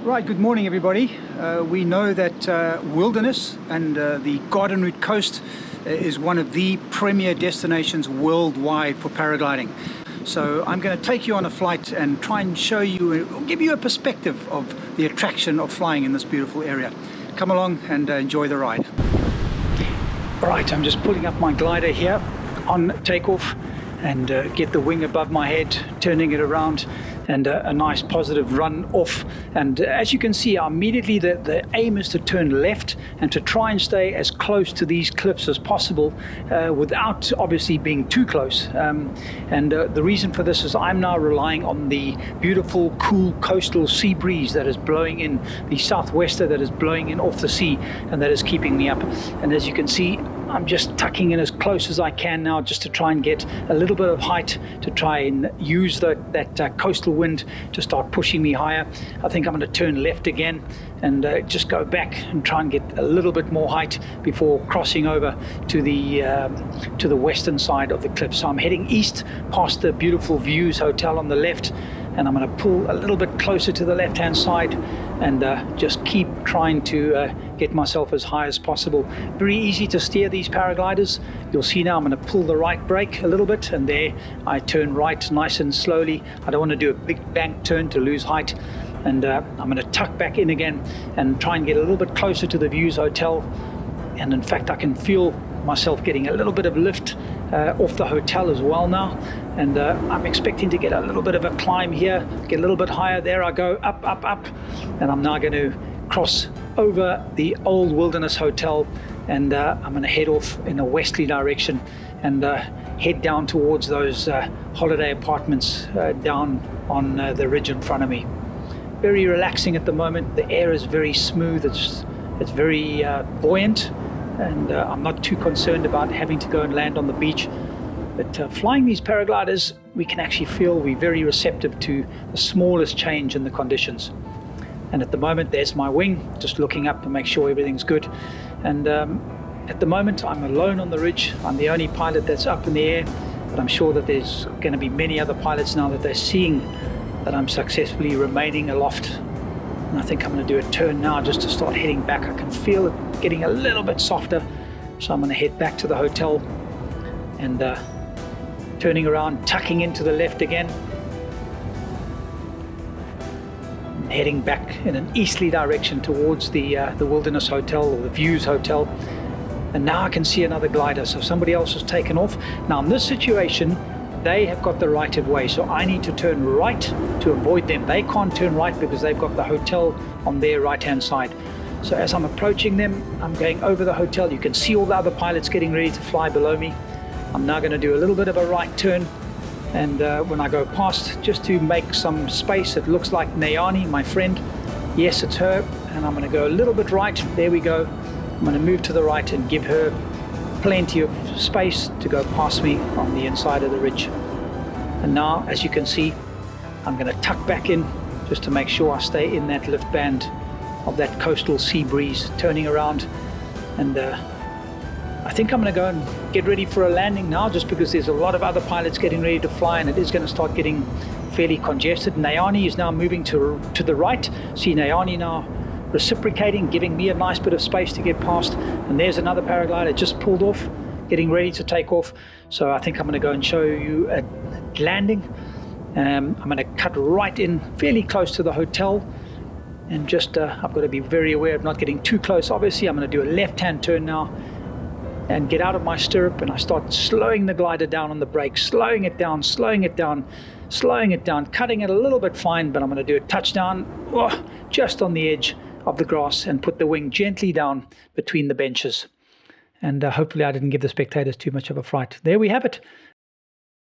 Right, good morning everybody. We know that wilderness and the Garden Route Coast is one of the premier destinations worldwide for paragliding. So I'm going to take you on a flight and try and show you, or give you a perspective of the attraction of flying in this beautiful area. Come along and enjoy the ride. Right, I'm just pulling up my glider here on takeoff and get the wing above my head, turning it around, and a nice positive run off. And as you can see, immediately the aim is to turn left and to try and stay as close to these cliffs as possible without obviously being too close. The reason for this is I'm now relying on the beautiful, cool coastal sea breeze that is blowing in, the southwester that is blowing in off the sea, and that is keeping me up. And as you can see, I'm just tucking in as close as I can now, just to try and get a little bit of height, to try and use that coastal wind to start pushing me higher. I think I'm going to turn left again and just go back and try and get a little bit more height before crossing over to the western side of the cliff. So I'm heading east past the beautiful Views Hotel on the left, and I'm going to pull a little bit closer to the left hand side and just keep trying to get myself as high as possible. Very easy to steer these paragliders. You'll see now I'm going to pull the right brake a little bit, and there I turn right nice and slowly. I don't want to do a big bank turn to lose height, and I'm going to tuck back in again and try and get a little bit closer to the Views Hotel. And in fact, I can feel myself getting a little bit of lift off the hotel as well now, and I'm expecting to get a little bit of a climb here, get a little bit higher. There I go, up, and I'm now going to cross over the old Wilderness Hotel, and I'm going to head off in a westerly direction and head down towards those holiday apartments down on the ridge in front of me. Very relaxing at the moment. The air is very smooth, it's very buoyant, and I'm not too concerned about having to go and land on the beach. But flying these paragliders, we can actually feel we're very receptive to the smallest change in the conditions. And at the moment, there's my wing, just looking up to make sure everything's good. And at the moment, I'm alone on the ridge. I'm the only pilot that's up in the air, but I'm sure that there's going to be many other pilots now that they're seeing that I'm successfully remaining aloft. And I think I'm going to do a turn now just to start heading back. I can feel it getting a little bit softer, so I'm going to head back to the hotel and turning around, tucking into the left again, and heading back in an easterly direction towards the Wilderness Hotel, or the Views Hotel. And now I can see another glider, so somebody else has taken off. Now in this situation, they have got the right of way, so I need to turn right to avoid them. They can't turn right because they've got the hotel on their right hand side. So as I'm approaching them, I'm going over the hotel. You can see all the other pilots getting ready to fly below me. I'm now going to do a little bit of a right turn, and when I go past, just to make some space, it looks like Nayani, my friend. Yes, it's her, and I'm going to go a little bit right. There we go. I'm going to move to the right and give her plenty of space to go past me on the inside of the ridge. And now, as you can see, I'm going to tuck back in just to make sure I stay in that lift band of that coastal sea breeze, turning around. And I think I'm going to go and get ready for a landing now, just because there's a lot of other pilots getting ready to fly, and it is going to start getting fairly congested. Nayani is now moving to the right. See Nayani now reciprocating, giving me a nice bit of space to get past. And there's another paraglider just pulled off, getting ready to take off. So I think I'm going to go and show you a landing. I'm going to cut right in fairly close to the hotel, and just I've got to be very aware of not getting too close. Obviously I'm going to do a left-hand turn now and get out of my stirrup, and I start slowing the glider down on the brake, slowing it down, cutting it a little bit fine. But I'm going to do a touchdown just on the edge of the grass and put the wing gently down between the benches. And hopefully I didn't give the spectators too much of a fright. There we have it.